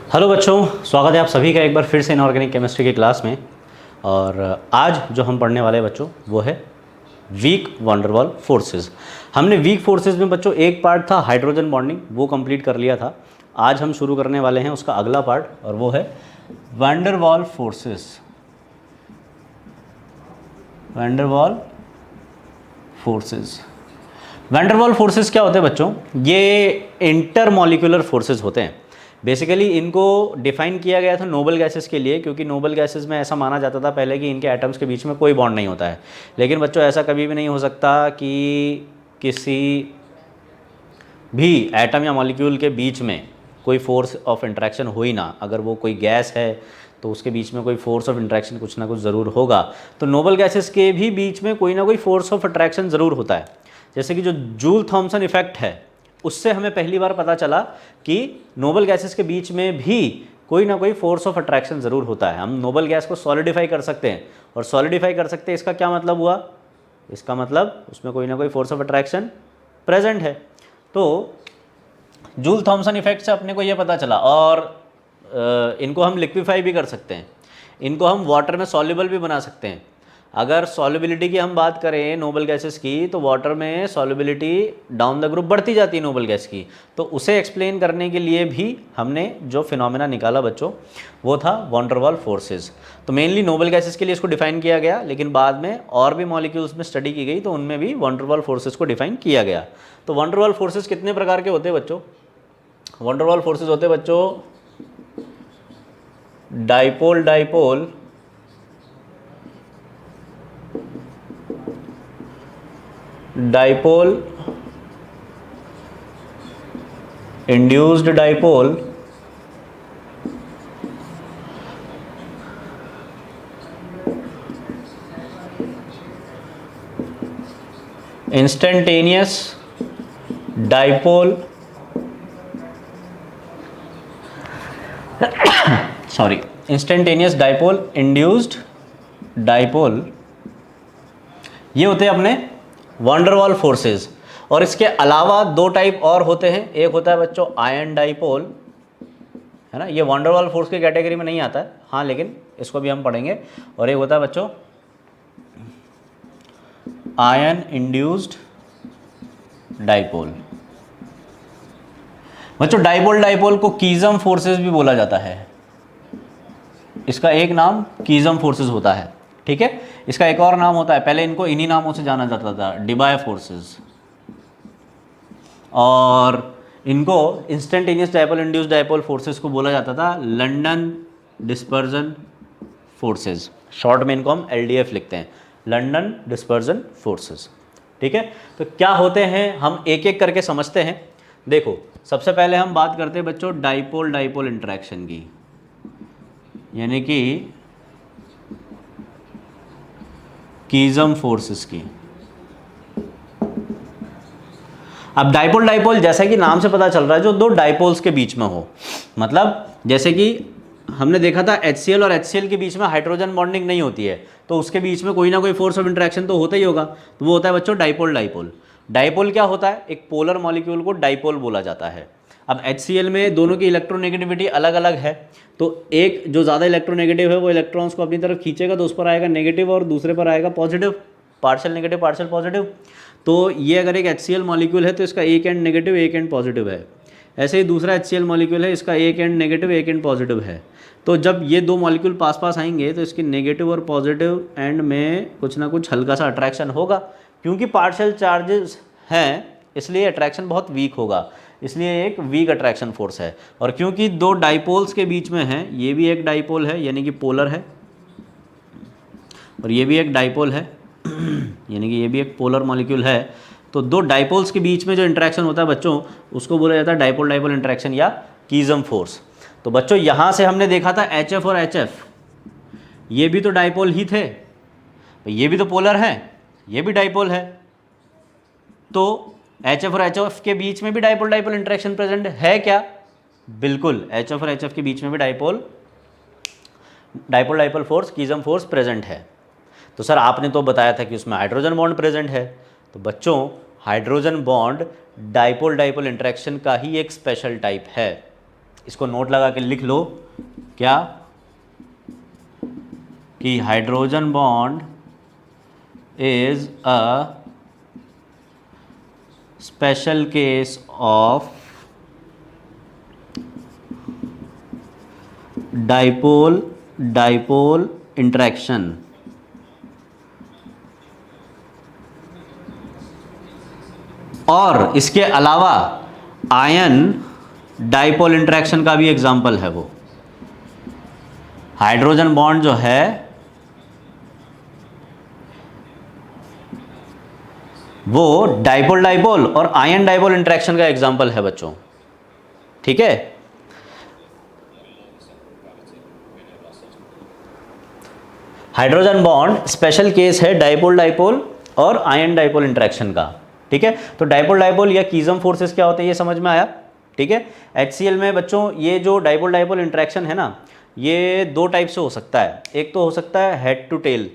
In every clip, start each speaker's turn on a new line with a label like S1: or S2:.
S1: Hello बच्चों, स्वागत है आप सभी का एक बार फिर से इनऑर्गेनिक केमिस्ट्री की क्लास में। और आज जो हम पढ़ने वाले हैं बच्चों वो है वीक वैन डर वाल फोर्सेस। हमने वीक फोर्सेस में बच्चों एक पार्ट था हाइड्रोजन बॉन्डिंग, वो कंप्लीट कर लिया था। आज हम शुरू करने वाले हैं उसका अगला पार्ट और वो है वैन डर वाल फोर्सेस। वैन डर वाल फोर्सेस, वैन डर वाल फोर्सेस क्या होते हैं बच्चों? ये इंटर मॉलिक्यूलर फोर्सेस होते हैं। बेसिकली इनको डिफाइन किया गया था नोबल गैसेस के लिए, क्योंकि नोबल गैसेस में ऐसा माना जाता था पहले कि इनके एटम्स के बीच में कोई बॉन्ड नहीं होता है। लेकिन बच्चों ऐसा कभी भी नहीं हो सकता कि किसी भी एटम या मॉलिक्यूल के बीच में कोई फोर्स ऑफ इंटरेक्शन हो ही ना। अगर वो कोई गैस है तो उसके बीच में कोई फोर्स ऑफ इंटरेक्शन कुछ ना कुछ ज़रूर होगा। तो नोबल गैसेस के भी बीच में कोई ना कोई फोर्स ऑफ अट्रैक्शन ज़रूर होता है। जैसे कि जो जूल थॉमसन इफेक्ट है, उससे हमें पहली बार पता चला कि नोबल गैसेस के बीच में भी कोई ना कोई फोर्स ऑफ अट्रैक्शन ज़रूर होता है। हम नोबल गैस को सॉलिडिफाई कर सकते हैं, और सॉलिडिफाई कर सकते हैं इसका क्या मतलब हुआ? इसका मतलब उसमें कोई ना कोई फोर्स ऑफ अट्रैक्शन प्रेजेंट है। तो जूल थॉमसन इफेक्ट से अपने को ये पता चला। और इनको हम लिक्विफाई भी कर सकते हैं, इनको हम वाटर में सॉल्युबल भी बना सकते हैं। अगर सॉल्युबिलिटी की हम बात करें नोबल गैसेस की, तो वाटर में सॉल्युबिलिटी डाउन द ग्रुप बढ़ती जाती है नोबल गैस की। तो उसे एक्सप्लेन करने के लिए भी हमने जो फिनोमेना निकाला बच्चों वो था वैन डर वाल फोर्सेस। तो मेनली नोबल गैसेस के लिए इसको डिफाइन किया गया, लेकिन बाद में और भी मॉलिक्यूल्स में स्टडी की गई तो उनमें भी वैन डर वाल फोर्सेस को डिफाइन किया गया। तो वैन डर वाल फोर्सेस कितने प्रकार के होते हैं बच्चों? वैन डर वाल फोर्सेस होते हैं बच्चों dipole dipole, dipole, induced dipole, instantaneous dipole, instantaneous dipole, induced dipole, ये होते हैं अपने वैन डर वाल फोर्सेस। और इसके अलावा दो टाइप और होते हैं। एक होता है बच्चों आयन डाइपोल, है ना, ये वैन डर वाल फोर्स की कैटेगरी में नहीं आता है, हाँ, लेकिन इसको भी हम पढ़ेंगे। और एक होता है बच्चों आयन इंड्यूस्ड डाइपोल। बच्चों डाइपोल डाइपोल को कीजम फोर्सेस भी बोला जाता है। इसका एक नाम कीजम फोर्सेस होता है, ठीक है। इसका एक और नाम होता है, पहले इनको इन्हीं नामों से जाना जाता था, डिबाय फोर्सेस। और इनको instantaneous dipole, induced dipole forces को बोला जाता था लंदन डिस्पर्जन फोर्सेस। शॉर्ट में इनको हम LDF लिखते हैं, लंदन डिस्पर्जन फोर्सेस, ठीक है। तो क्या होते हैं हम एक एक करके समझते हैं। देखो, सबसे पहले हम बात करते हैं बच्चों डाइपोल डाइपोल इंटरेक्शन की, यानी कि कीजम फोर्सेस की। अब डाइपोल डाइपोल जैसा कि नाम से पता चल रहा है, जो दो डाइपोल्स के बीच में हो। मतलब जैसे कि हमने देखा था HCl और HCl के बीच में हाइड्रोजन बॉन्डिंग नहीं होती है, तो उसके बीच में कोई ना कोई फोर्स ऑफ इंटरेक्शन तो होता ही होगा, तो वो होता है बच्चों डाइपोल डाइपोल। डाइपोल क्या होता है? एक पोलर मॉलिक्यूल को डाइपोल बोला जाता है। अब HCl में दोनों की इलेक्ट्रोनेगेटिविटी अलग अलग है, तो एक जो ज़्यादा इलेक्ट्रोनेगेटिव है वो इलेक्ट्रॉन्स को अपनी तरफ खींचेगा, तो उस पर आएगा नेगेटिव, और दूसरे पर आएगा positive, partial negative partial positive. तो ये अगर एक HCl मॉलिक्यूल है तो इसका एक एंड नेगेटिव एक एंड पॉजिटिव है। ऐसे ही दूसरा HCl मॉलिक्यूल है, इसका एक एंड नेगेटिव एक एंड पॉजिटिव है। तो जब ये दो मॉलिक्यूल पास पास आएंगे तो इसकी नेगेटिव और पॉजिटिव एंड में कुछ ना कुछ हल्का सा अट्रैक्शन होगा। क्योंकि पार्शियल चार्जेस हैं इसलिए अट्रैक्शन बहुत वीक होगा, इसलिए एक वीक अट्रैक्शन फोर्स है। और क्योंकि दो डाइपोल्स के बीच में है, ये भी एक डाइपोल है यानी कि पोलर है, और ये भी एक डाइपोल है यानी कि ये भी एक पोलर मॉलिक्यूल है, तो दो डाइपोल्स के बीच में जो इंटरेक्शन होता है बच्चों उसको बोला जाता है डाइपोल डाइपोल इंटरेक्शन या कीजम फोर्स। तो बच्चों यहाँ से हमने देखा था HF और HF, ये भी तो डाइपोल ही थे, ये भी तो पोलर है, ये भी डाइपोल है, तो HF और HF के बीच में भी डाइपोल डाइपोल इंटरेक्शन प्रेजेंट है क्या? बिल्कुल, HF और HF के बीच में भी dipole dipole force, Keesom force present है। तो सर आपने तो बताया था कि उसमें हाइड्रोजन बॉन्ड प्रेजेंट है, तो बच्चों hydrogen bond dipole dipole interaction का ही एक स्पेशल टाइप है। इसको नोट लगा के लिख लो क्या, कि hydrogen bond is a special case of dipole dipole interaction. और इसके अलावा आयन डाइपोल इंटरेक्शन का भी एग्जाम्पल है वो। हाइड्रोजन बॉन्ड जो है वो डाइपोल डाइपोल और आयन डाइपोल इंटरेक्शन का एग्जाम्पल है बच्चों, ठीक है। हाइड्रोजन बॉन्ड स्पेशल केस है डाइपोल डाइपोल और आयन डाइपोल इंटरेक्शन का, ठीक है। तो डाइपोल डाइपोल या कीजम फोर्सेस क्या होते हैं ये समझ में आया, ठीक है। HCl में बच्चों ये जो डाइपोल डाइपोल इंटरेक्शन है ना, ये दो टाइप से हो सकता है। एक तो हो सकता है हेड टू टेल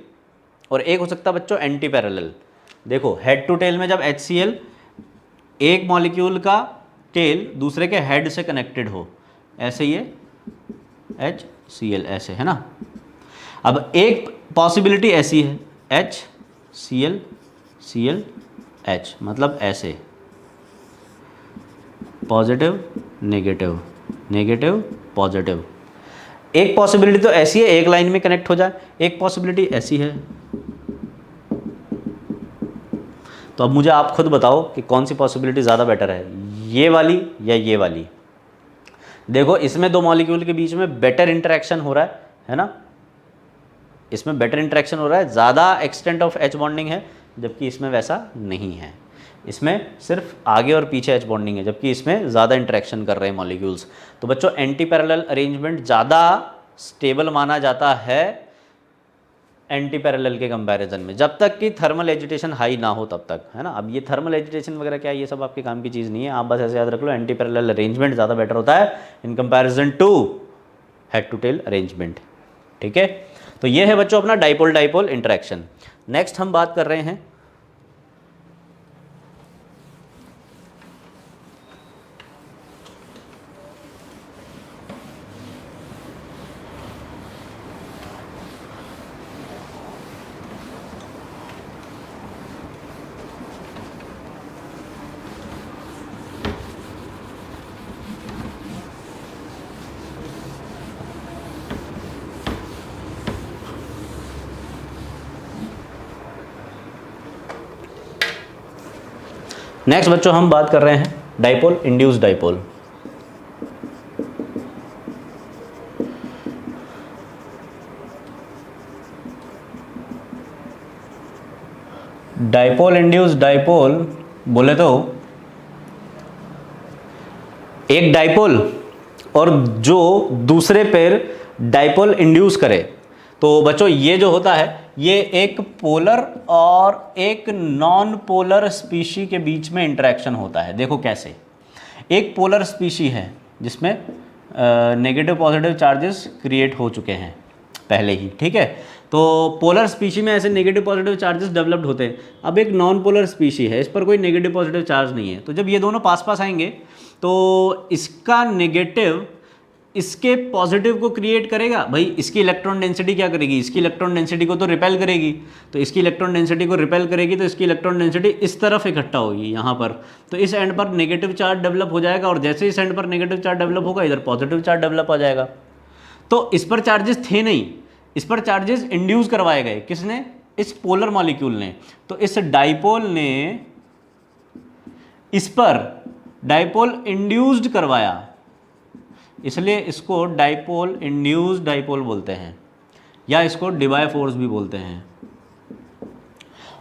S1: और एक हो सकता है बच्चों एंटी पैरेलल। देखो हेड टू टेल में जब HCl एक मॉलिक्यूल का टेल दूसरे के हेड से कनेक्टेड हो, ऐसे ये HCl ऐसे है ना। अब एक पॉसिबिलिटी ऐसी है HCl Cl H, मतलब ऐसे पॉजिटिव नेगेटिव नेगेटिव पॉजिटिव। एक पॉसिबिलिटी तो ऐसी है एक लाइन में कनेक्ट हो जाए, एक पॉसिबिलिटी ऐसी है। तो अब मुझे आप खुद बताओ कि कौन सी पॉसिबिलिटी ज़्यादा बेटर है, ये वाली या ये वाली। देखो इसमें दो मॉलिक्यूल के बीच में बेटर इंटरेक्शन हो रहा है ना, इसमें बेटर इंटरेक्शन हो रहा है, ज़्यादा एक्सटेंट ऑफ H बॉन्डिंग है, जबकि इसमें वैसा नहीं है। इसमें सिर्फ आगे और पीछे H बॉन्डिंग है, जबकि इसमें ज़्यादा इंटरेक्शन कर रहे हैं मॉलिक्यूल्स। तो बच्चों एंटी पैरेलल अरेंजमेंट ज़्यादा स्टेबल माना जाता है एंटी पैरेलल के कंपैरिजन में, जब तक कि थर्मल एजिटेशन हाई ना हो तब तक, है ना। अब ये थर्मल एजिटेशन वगैरह क्या है, ये सब आपके काम की चीज़ नहीं है, आप बस ऐसे याद रख लो एंटी पैरेलल अरेंजमेंट ज़्यादा बेटर होता है in comparison to head to tail arrangement, ठीक है। तो ये है बच्चों अपना डाइपोल डाइपोल इंटरेक्शन। नेक्स्ट हम बात कर रहे हैं नेक्स्ट बच्चों हम बात कर रहे हैं dipole induced dipole. Dipole induced dipole बोले तो एक डाइपोल और जो दूसरे पेयर डाइपोल इंड्यूस करे। तो बच्चों ये जो होता है ये एक पोलर और एक नॉन पोलर स्पीशी के बीच में इंटरेक्शन होता है। देखो कैसे, एक पोलर स्पीशी है जिसमें नेगेटिव पॉजिटिव चार्जेस क्रिएट हो चुके हैं पहले ही, ठीक है। तो पोलर स्पीशी में ऐसे नेगेटिव पॉजिटिव चार्जेस डेवलप्ड होते हैं। अब एक नॉन पोलर स्पीशी है, इस पर कोई नेगेटिव पॉजिटिव चार्ज नहीं है, तो जब ये दोनों पास पास आएंगे तो इसका नेगेटिव इसके पॉजिटिव को क्रिएट करेगा। भाई इसकी इलेक्ट्रॉन डेंसिटी क्या करेगी, इसकी इलेक्ट्रॉन डेंसिटी को तो रिपेल करेगी, तो इसकी इलेक्ट्रॉन डेंसिटी को रिपेल करेगी तो इसकी इलेक्ट्रॉन डेंसिटी इस तरफ इकट्ठा होगी यहाँ पर, तो इस एंड पर नेगेटिव चार्ज डेवलप हो जाएगा और जैसे इस एंड पर नेगेटिव चार्ज डेवलप होगा इधर पॉजिटिव चार्ज डेवलप आ जाएगा। तो इस पर चार्जेस थे नहीं, इस पर चार्जेस इंड्यूस करवाए गए, किसने, इस पोलर मॉलिक्यूल ने। तो इस डाइपोल ने इस पर डाइपोल इंड्यूस्ड करवाया, इसलिए इसको डाइपोल इंड्यूस्ड डाइपोल बोलते हैं, या इसको डिबाई फोर्स भी बोलते हैं।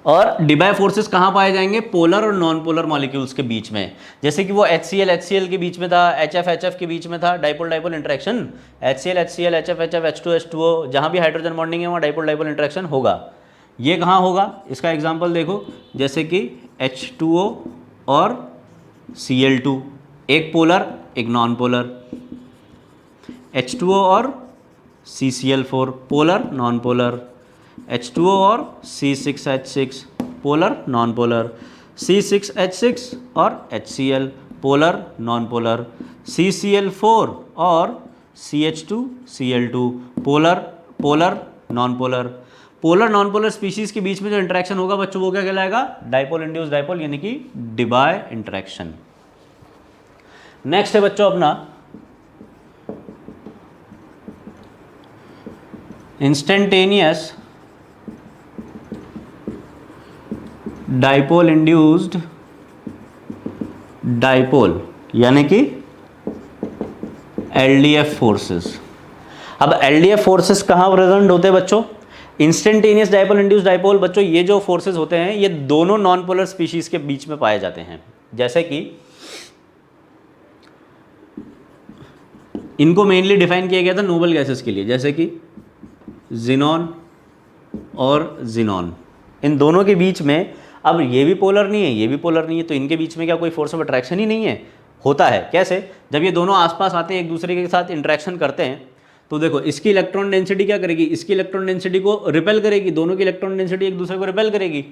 S1: और डिबाई फोर्सेस कहाँ पाए जाएंगे, पोलर और नॉन पोलर मॉलिक्यूल्स के बीच में। जैसे कि वो HCl के बीच में था, HF के बीच में था dipole dipole interaction, HCl HF H2 H2O, जहाँ भी हाइड्रोजन बॉन्डिंग है वहाँ डाइपोल डाइपोल इंटरेक्शन होगा। ये कहाँ होगा, इसका एग्जाम्पल देखो, जैसे कि H2O और Cl2, एक पोलर एक नॉन पोलर, H2O और CCl4 polar non polar, H2O और C6H6 polar non polar, C6H6 और HCl polar non polar, CCl4 और CH2Cl2, polar polar non polar. Polar non polar species के बीच में जो इंटरेक्शन होगा बच्चों वो क्या कहलाएगा? डाइपोल इंड्यूस डाइपोल, यानी कि डिबाय इंटरेक्शन। नेक्स्ट है बच्चों अपना इंस्टेंटेनियस डाइपोल इंड्यूस्ड डाइपोल, यानी कि LDF फोर्सेस। अब LDF फोर्सेस कहाँ प्रेजेंट होते हैं बच्चों? इंस्टेंटेनियस डाइपोल इंड्यूस्ड डाइपोल बच्चों, ये जो फोर्सेस होते हैं ये दोनों नॉन पोलर स्पीशीज के बीच में पाए जाते हैं। जैसे कि इनको मेनली डिफाइन किया गया था नोबल गैसेस के लिए, जैसे कि जिनॉन और जिनॉन, इन दोनों के बीच में, अब ये भी पोलर नहीं है ये भी पोलर नहीं है, तो इनके बीच में क्या कोई फोर्स ऑफ अट्रैक्शन ही नहीं है? होता है। कैसे? जब ये दोनों आसपास आते हैं एक दूसरे के साथ इंटरेक्शन करते हैं, तो देखो इसकी इलेक्ट्रॉन डेंसिटी क्या करेगी? इसकी इलेक्ट्रॉन डेंसिटी को रिपेल करेगी, दोनों की इलेक्ट्रॉन डेंसिटी एक दूसरे को रिपेल करेगी।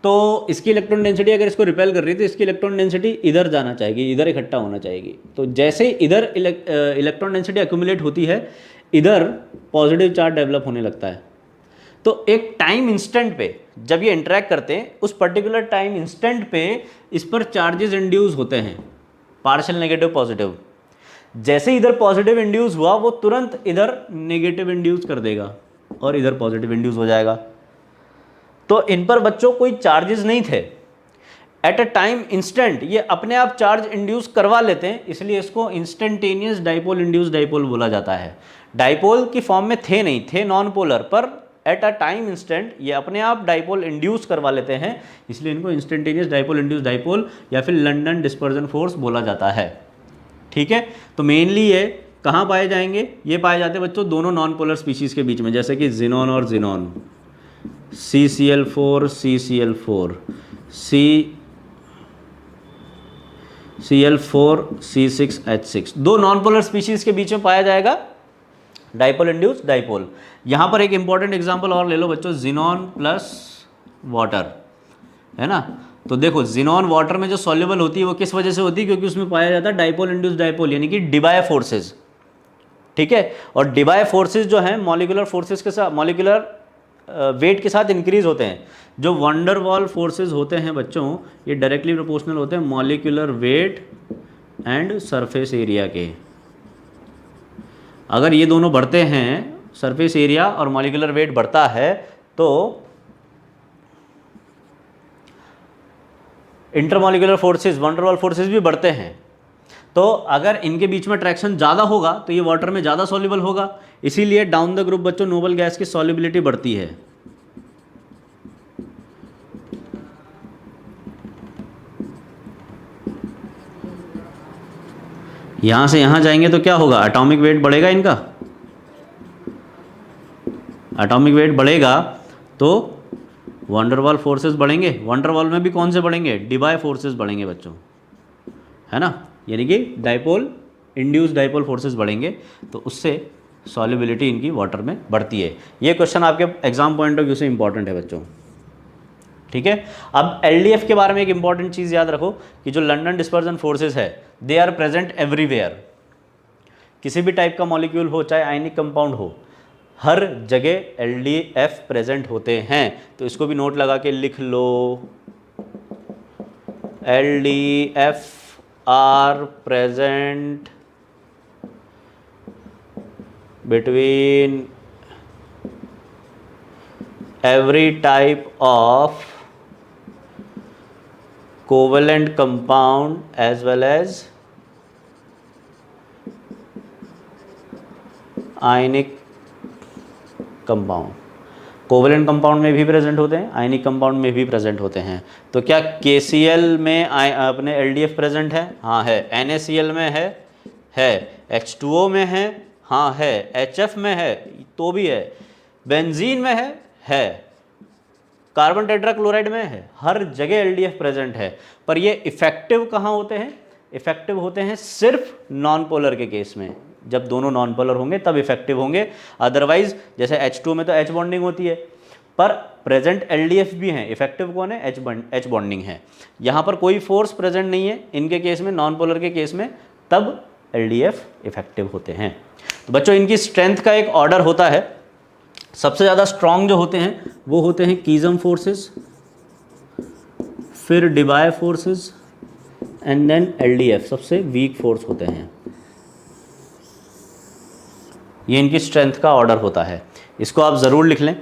S1: तो इसकी इलेक्ट्रॉन डेंसिटी अगर इसको रिपेल कर रही है तो इसकी इलेक्ट्रॉन डेंसिटी इधर जाना चाहिए, इधर इकट्ठा होना चाहिए। तो जैसे इधर इलेक्ट्रॉन डेंसिटी एक्यूमुलेट होती है, इधर पॉजिटिव चार्ज डेवलप होने लगता है। तो एक टाइम इंस्टेंट पे जब ये इंटरेक्ट करते हैं, उस पर्टिकुलर टाइम इंस्टेंट पे इस पर चार्जेस इंड्यूस होते हैं, पार्शियल नेगेटिव पॉजिटिव। जैसे इधर पॉजिटिव इंड्यूस हुआ वो तुरंत इधर नेगेटिव इंड्यूस कर देगा और इधर पॉजिटिव इंड्यूस हो जाएगा। तो इन पर बच्चों कोई चार्जेस नहीं थे, एट अ टाइम इंस्टेंट ये अपने आप चार्ज इंड्यूस करवा लेते हैं, इसलिए इसको इंस्टेंटेनियस डाइपोल इंड्यूस डाइपोल बोला जाता है। डाइपोल की फॉर्म में थे नहीं, थे नॉन पोलर, पर एट अ टाइम इंस्टेंट ये अपने आप डाइपोल इंड्यूस करवा लेते हैं, इसलिए इनको इंस्टेंटेनियस डाइपोल इंड्यूस डाइपोल या फिर लंडन डिस्पर्जन फोर्स बोला जाता है। ठीक है, तो मेनली ये कहाँ पाए जाएंगे? ये पाए जाते हैं बच्चों दोनों नॉन पोलर स्पीशीज के बीच में, जैसे कि जिनॉन और xenon, CCl4 CCl4 CL4 C6H6, दो नॉन पोलर स्पीशीज के बीच में पाया जाएगा डाइपोल इंड्यूस डाइपोल। यहाँ पर एक इंपॉर्टेंट एग्जांपल और ले लो बच्चों, जिनॉन प्लस वाटर, है ना। तो देखो जिनॉन वाटर में जो सॉल्युबल होती है वो किस वजह से होती है? क्योंकि उसमें पाया जाता है डाइपोल इंड्यूस डाइपोल, यानी कि डिबाय फोर्सेज। ठीक है, और डिबाय फोर्सेज जो हैं मॉलिक्यूलर फोर्सेज के साथ, मॉलिक्यूलर वेट के साथ इंक्रीज होते हैं। जो वंडर वॉल फोर्सेज होते हैं बच्चों, ये डायरेक्टली प्रोपोर्शनल होते हैं molecular weight and surface area के। अगर ये दोनों बढ़ते हैं, सरफेस एरिया और मॉलिक्यूलर वेट बढ़ता है, तो intermolecular forces, wonder wall forces भी बढ़ते हैं। तो अगर इनके बीच में अट्रैक्शन ज़्यादा होगा तो ये वाटर में ज़्यादा सॉल्युबल होगा, इसीलिए डाउन द ग्रुप बच्चों नोबल गैस की सॉल्युबिलिटी बढ़ती है। यहां से यहां जाएंगे तो क्या होगा? एटॉमिक वेट बढ़ेगा इनका, एटॉमिक वेट बढ़ेगा तो वंडरवॉल फोर्सेस बढ़ेंगे। वंडरवॉल में भी कौन से बढ़ेंगे? डिबाय फोर्सेस बढ़ेंगे बच्चों, है ना, यानी कि डाइपोल इंड्यूस डाइपोल फोर्सेस बढ़ेंगे, तो उससे सॉल्युबिलिटी इनकी वाटर में बढ़ती है। ये क्वेश्चन आपके एग्जाम पॉइंट ऑफ व्यू से इंपॉर्टेंट है बच्चों। ठीक है, अब LDF के बारे में एक इंपॉर्टेंट चीज़ याद रखो कि जो लंदन डिस्पर्जन फोर्सेस है, दे आर प्रेजेंट एवरीवेयर। किसी भी टाइप का मॉलिक्यूल हो, चाहे आयनिक कंपाउंड हो, हर जगह LDF प्रेजेंट होते हैं। तो इसको भी नोट लगा के लिख लो, LDF are present between every type of covalent compound as well as ionic compound। Covalent compound में भी प्रेजेंट होते हैं, आयनिक कंपाउंड में भी प्रेजेंट होते हैं। तो क्या KCl में अपने LDF प्रेजेंट है? हाँ है। NaCl में है। H2O में है? हाँ है। HF में है? तो भी है। बेंजीन में है। कार्बन टेट्राक्लोराइड में है। हर जगह LDF प्रेजेंट है। पर ये इफेक्टिव कहाँ होते हैं? इफेक्टिव होते हैं सिर्फ नॉन पोलर के केस में। जब दोनों नॉन पोलर होंगे तब इफेक्टिव होंगे, अदरवाइज जैसे H2 में तो H बॉन्डिंग होती है, पर प्रेजेंट एलडीएफ भी हैं। इफेक्टिव कौन है? एच बॉन्डिंग है। यहाँ पर कोई फोर्स प्रेजेंट नहीं है इनके केस में, नॉन पोलर के केस में, तब एलडीएफ इफेक्टिव होते हैं। तो बच्चों इनकी स्ट्रेंथ का एक ऑर्डर होता है। सबसे ज़्यादा स्ट्रॉन्ग जो होते हैं वो होते हैं कीजम फोर्सेस, फिर डिबाय फोर्सेस एंड देन एलडीएफ सबसे वीक फोर्स होते हैं। ये इनकी स्ट्रेंथ का ऑर्डर होता है, इसको आप ज़रूर लिख लें।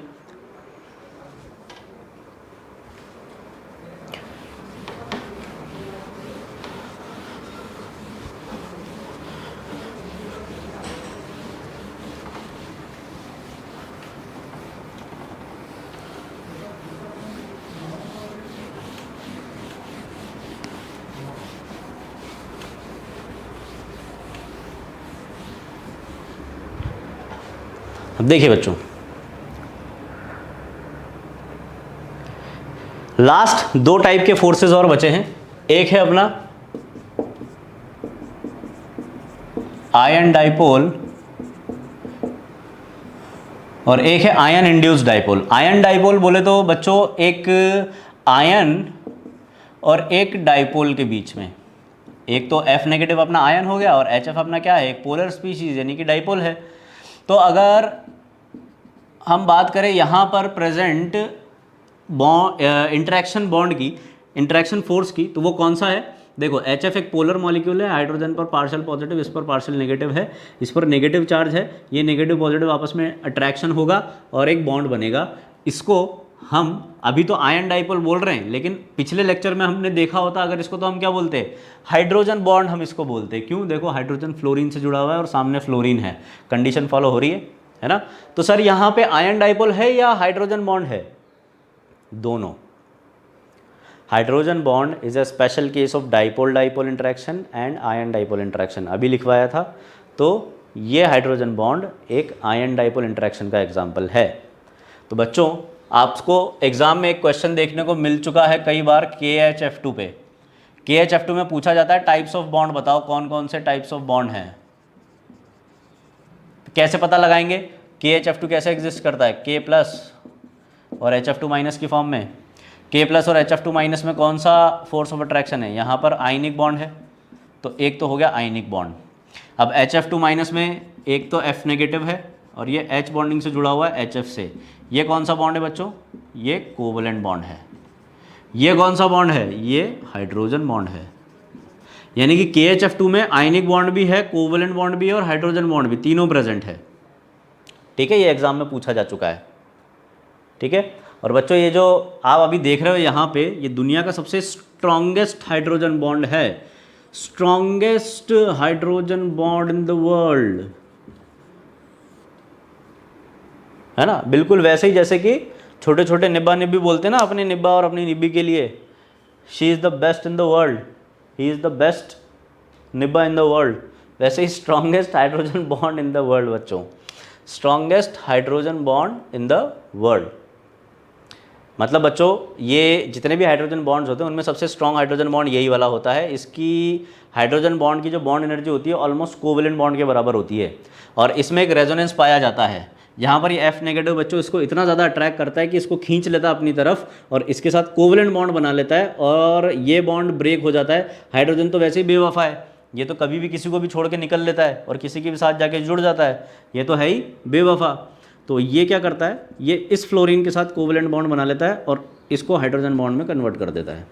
S1: अब देखिए बच्चों, लास्ट दो टाइप के फोर्सेस और बचे हैं। एक है अपना आयन डाइपोल और एक है ion induced dipole. Ion dipole बोले तो बच्चों एक आयन और एक डाइपोल के बीच में, एक तो F नेगेटिव अपना आयन हो गया और HF अपना क्या है? एक पोलर स्पीशीज यानी कि डाइपोल है। तो अगर हम बात करें यहाँ पर प्रेजेंट इंटरेक्शन बॉन्ड की, इंटरेक्शन फोर्स की, तो वो कौन सा है? देखो HF एक पोलर मॉलिक्यूल है, हाइड्रोजन पर पार्शियल पॉजिटिव, इस पर पार्शियल नेगेटिव है, इस पर नेगेटिव चार्ज है, ये नेगेटिव पॉजिटिव आपस में अट्रैक्शन होगा और एक बॉन्ड बनेगा। इसको हम अभी तो आयन डाइपोल बोल रहे हैं, लेकिन पिछले लेक्चर में हमने देखा होता अगर इसको, तो हम क्या बोलते हैं? हाइड्रोजन बॉन्ड हम इसको बोलते हैं। क्यों? देखो हाइड्रोजन फ्लोरीन से जुड़ा हुआ है और सामने फ्लोरीन है, कंडीशन फॉलो हो रही है ना? तो सर यहाँ पे आयन डाइपोल है या हाइड्रोजन बॉन्ड है? दोनों। Hydrogen bond is a special case of dipole dipole interaction and ion dipole interaction, अभी लिखवाया था। तो ये हाइड्रोजन बॉन्ड एक आयन डाइपोल इंटरेक्शन का एग्जाम्पल है। तो बच्चों आपको एग्जाम में एक क्वेश्चन देखने को मिल चुका है कई बार KHF2 पे। KHF2 में पूछा जाता है टाइप्स ऑफ बॉन्ड बताओ, कौन कौन से टाइप्स ऑफ बॉन्ड हैं। कैसे पता लगाएंगे? KHF2 कैसे एग्जिस्ट करता है? K प्लस और HF2 माइनस की फॉर्म में। K प्लस और HF2 माइनस में कौन सा फोर्स ऑफ अट्रैक्शन है? यहाँ पर आयनिक बॉन्ड है, तो एक तो हो गया आयनिक बॉन्ड। अब HF2 माइनस में एक तो F नेगेटिव है और ये H बॉन्डिंग से जुड़ा हुआ है HF से। ये कौन सा बॉन्ड है बच्चों? ये कोवलेंट बॉन्ड है। ये कौन सा बॉन्ड है? ये हाइड्रोजन बॉन्ड है। यानी कि KHF2 में आयनिक बॉन्ड भी है, कोवलेंट बॉन्ड भी है और हाइड्रोजन बॉन्ड भी, तीनों प्रेजेंट है। ठीक है, ये एग्जाम में पूछा जा चुका है। ठीक है, और बच्चों ये जो आप अभी देख रहे हो यहाँ पे, ये दुनिया का सबसे स्ट्रॉन्गेस्ट हाइड्रोजन बॉन्ड है, strongest hydrogen bond in the world, है ना? बिल्कुल वैसे ही जैसे कि छोटे छोटे निब्बा निब्बी बोलते हैं ना अपने निब्बा और अपनी निब्बी के लिए, she is the best in the world, he is the best निब्बा इन द वर्ल्ड। वैसे ही strongest hydrogen bond in the world बच्चों, strongest hydrogen bond in the world. मतलब बच्चों ये जितने भी हाइड्रोजन बॉन्ड्स होते हैं उनमें सबसे स्ट्रॉन्ग हाइड्रोजन बॉन्ड यही वाला होता है। इसकी हाइड्रोजन बॉन्ड की जो बॉन्ड एनर्जी होती है ऑलमोस्ट कोवलेंट बॉन्ड के बराबर होती है, और इसमें एक रेजोनेंस पाया जाता है। यहाँ पर ये F नेगेटिव बच्चों इसको इतना ज़्यादा अट्रैक्ट करता है कि इसको खींच लेता है अपनी तरफ और इसके साथ कोवलेंट बॉन्ड बना लेता है, और ये बॉन्ड ब्रेक हो जाता है। हाइड्रोजन तो वैसे ही बेवफा है, ये तो कभी भी किसी को भी छोड़ के निकल लेता है और किसी के भी साथ जाके जुड़ जाता है, ये तो है ही बेवफा। तो ये क्या करता है? ये इस फ्लोरीन के साथ कोवलेंट बॉन्ड बना लेता है और इसको हाइड्रोजन बॉन्ड में कन्वर्ट कर देता है।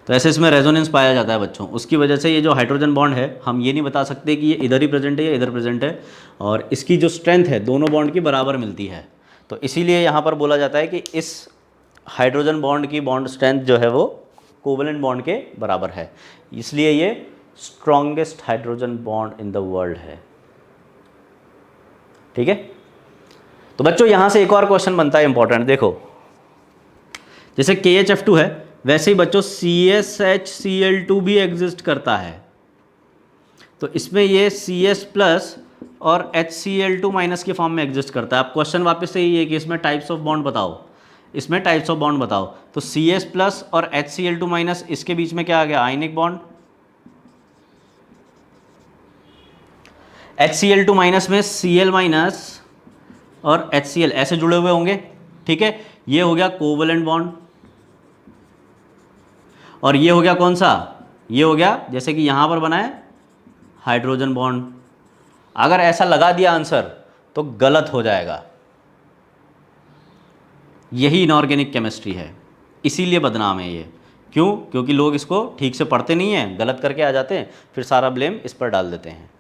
S1: तो ऐसे इसमें रेजोनेंस पाया जाता है बच्चों। उसकी वजह से ये जो हाइड्रोजन बॉन्ड है हम ये नहीं बता सकते कि ये इधर ही प्रेजेंट है या इधर प्रेजेंट है, और इसकी जो स्ट्रेंथ है दोनों बॉन्ड की बराबर मिलती है। तो इसीलिए यहाँ पर बोला जाता है कि इस हाइड्रोजन बॉन्ड की बॉन्ड स्ट्रेंथ जो है वो कोवलेंट बॉन्ड के बराबर है, इसलिए ये strongest hydrogen bond in the world है। ठीक है, तो बच्चों यहाँ से एक और क्वेश्चन बनता है इंपॉर्टेंट। देखो जैसे KHF2 है वैसे ही बच्चों CSHCl2 भी एग्जिस्ट करता है। तो इसमें ये CS प्लस और HCl2 माइनस की फॉर्म में एग्जिस्ट करता है। अब क्वेश्चन वापस से ये है कि इसमें टाइप्स ऑफ बॉन्ड बताओ, इसमें टाइप्स ऑफ बॉन्ड बताओ। तो CS प्लस और HCl2 माइनस, इसके बीच में क्या आ गया? Ionic bond. HCl2 माइनस में Cl माइनस और HCl ऐसे जुड़े हुए होंगे, ठीक है। ये हो गया कोवलेंट बॉन्ड, और ये हो गया कौन सा, ये हो गया जैसे कि यहाँ पर बना है हाइड्रोजन बॉन्ड। अगर ऐसा लगा दिया आंसर तो गलत हो जाएगा। यही इनऑर्गेनिक केमिस्ट्री है, इसीलिए बदनाम है ये। क्यों? क्योंकि लोग इसको ठीक से पढ़ते नहीं हैं, गलत करके आ जाते हैं, फिर सारा ब्लेम इस पर डाल देते हैं।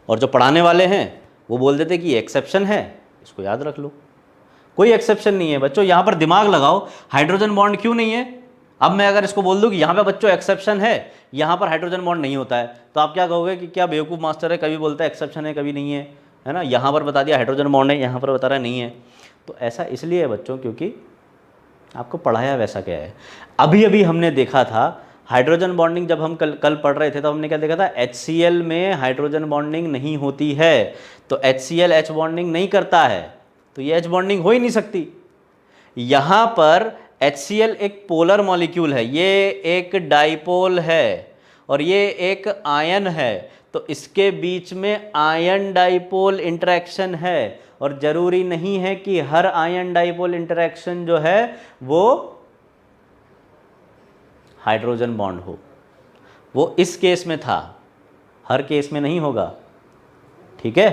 S1: और जो पढ़ाने वाले हैं वो बोल देते कि ये एक्सेप्शन है, इसको याद रख लो। कोई एक्सेप्शन नहीं है बच्चों, यहाँ पर दिमाग लगाओ, हाइड्रोजन बॉन्ड क्यों नहीं है। अब मैं अगर इसको बोल दूँ कि यहाँ पे बच्चों एक्सेप्शन है, यहाँ पर हाइड्रोजन बॉन्ड नहीं होता है, तो आप क्या कहोगे कि क्या बेवकूफ़ मास्टर है, कभी बोलता है एक्सेप्शन है कभी नहीं है ना। यहाँ पर बता दिया हाइड्रोजन बॉन्ड है, यहाँ पर बता रहा नहीं है। तो ऐसा इसलिए है बच्चों क्योंकि आपको पढ़ाया वैसा क्या है। अभी अभी हमने देखा था हाइड्रोजन बॉन्डिंग, जब हम कल पढ़ रहे थे तो हमने क्या देखा था, HCl में हाइड्रोजन बॉन्डिंग नहीं होती है, तो HCl H बॉन्डिंग नहीं करता है, तो ये H बॉन्डिंग हो ही नहीं सकती। यहाँ पर HCl एक पोलर मॉलिक्यूल है, ये एक डाइपोल है और ये एक आयन है, तो इसके बीच में आयन डाइपोल इंटरेक्शन है। और ज़रूरी नहीं है कि हर आयन डाइपोल इंटरेक्शन जो है वो हाइड्रोजन बॉन्ड हो, वो इस केस में था, हर केस में नहीं होगा, ठीक है।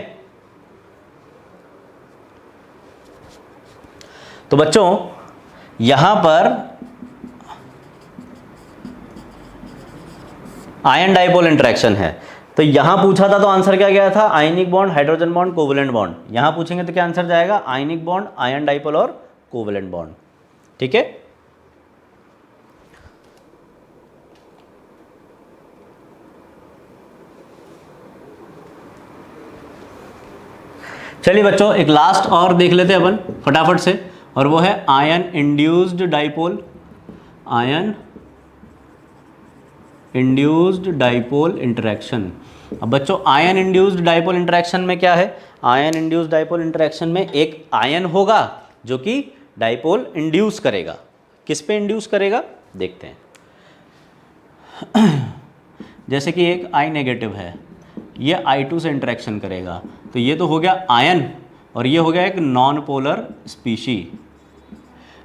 S1: तो बच्चों यहां पर आयन डाइपोल इंटरेक्शन है, तो यहां पूछा था तो आंसर क्या गया था, ionic bond, hydrogen bond, covalent bond. यहां पूछेंगे तो क्या आंसर जाएगा, आयनिक बॉन्ड, आयन डाइपोल और कोवलेंट बॉन्ड, ठीक है। चलिए बच्चों एक लास्ट और देख लेते हैं अपन फटाफट से, और वो है ion induced dipole, ion induced dipole interaction. अब बच्चों आयन इंड्यूस्ड डाइपोल इंटरेक्शन में क्या है, आयन इंड्यूस्ड डाइपोल इंटरेक्शन में एक आयन होगा जो कि डाइपोल इंड्यूस करेगा। किस पे इंड्यूस करेगा देखते हैं। जैसे कि एक I नेगेटिव है, ये I2 से इंटरेक्शन करेगा, तो ये तो हो गया आयन और ये हो गया एक नॉन पोलर स्पीशी।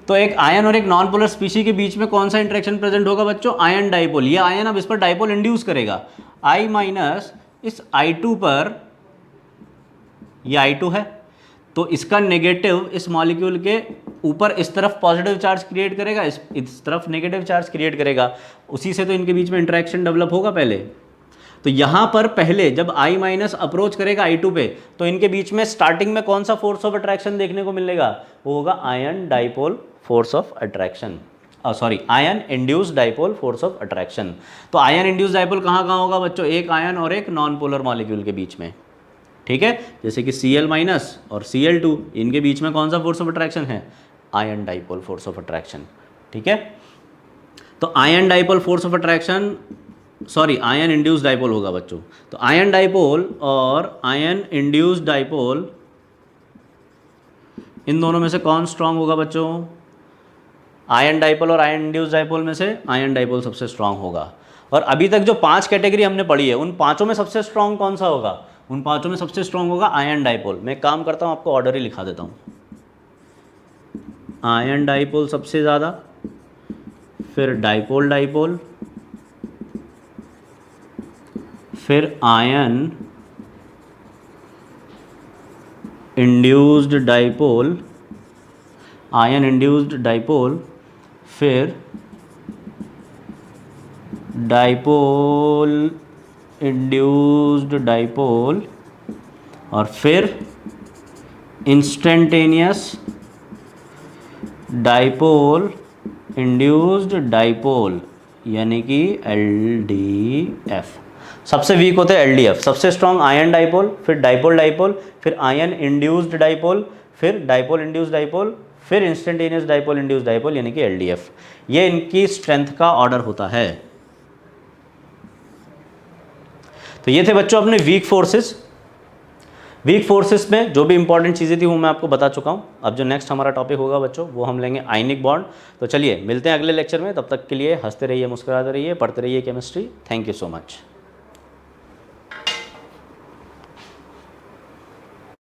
S1: तो एक आयन और एक नॉन पोलर स्पीशी के बीच में कौन सा इंटरेक्शन प्रेजेंट होगा बच्चों, आयन डाइपोल। ये आयन अब इस पर डाइपोल इंड्यूस करेगा, I माइनस इस I2 पर, ये I2 है तो इसका नेगेटिव इस मॉलिक्यूल के ऊपर इस तरफ पॉजिटिव चार्ज क्रिएट करेगा, इस तरफ नेगेटिव चार्ज क्रिएट करेगा, उसी से तो इनके बीच में इंटरेक्शन डेवलप होगा पहले। तो यहाँ पर पहले जब I माइनस अप्रोच करेगा I2 पे, तो इनके बीच में स्टार्टिंग में कौन सा फोर्स ऑफ अट्रैक्शन देखने को मिलेगा, वो होगा ion dipole force of attraction, sorry ion induced dipole force of attraction. तो आयन इंड्यूस्ड डाइपोल कहाँ कहाँ होगा बच्चों, एक आयन और एक नॉन पोलर मॉलिक्यूल के बीच में, ठीक है। जैसे कि Cl माइनस और Cl2, इनके बीच में कौन सा फोर्स ऑफ अट्रैक्शन है, ion dipole force of attraction, ठीक है। तो ion dipole force of attraction, sorry ion induced dipole होगा बच्चों। तो आयन डाइपोल और आयन इंड्यूस्ड डाइपोल, इन दोनों में से कौन स्ट्रांग होगा बच्चों, आयन डाइपोल और आयन इंड्यूस्ड डाइपोल में से आयन डाइपोल सबसे स्ट्रांग होगा। और अभी तक जो 5 कैटेगरी हमने पढ़ी है उन पांचों में सबसे स्ट्रांग कौन सा होगा, उन पांचों में सबसे स्ट्रांग होगा आयन डाइपोल। मैं एक काम करता हूँ, आपको ऑर्डर ही लिखा देता हूँ, आयन डाइपोल सबसे ज़्यादा, फिर डाइपोल डाइपोल, फिर ion induced dipole, ion induced dipole, फिर डाइपोल इंड्यूस्ड डाइपोल, और फिर इंस्टेंटेनियस डाइपोल इंड्यूस्ड डाइपोल, यानी कि LDF। सबसे वीक होते हैं LDF, सबसे स्ट्रॉन्ग आयन डाइपोल, फिर डाइपोल डाइपोल, फिर आयन इंड्यूस्ड डाइपोल, फिर डाइपोल इंड्यूस्ड डाइपोल, फिर इंस्टेंटेनियस डाइपोल इंड्यूस्ड डाइपोल, यानी कि LDF। ये इनकी स्ट्रेंथ का ऑर्डर होता है। तो ये थे बच्चों अपने वीक फोर्सेस। वीक फोर्सेस में जो भी इंपॉर्टेंट चीज़ें थी वो मैं आपको बता चुका हूँ। अब जो नेक्स्ट हमारा टॉपिक होगा बच्चों वो हम लेंगे आयनिक बॉन्ड। तो चलिए मिलते हैं अगले लेक्चर में, तब तक के लिए हंसते रहिए, मुस्कुराते रहिए, पढ़ते रहिए chemistry. Thank you so much.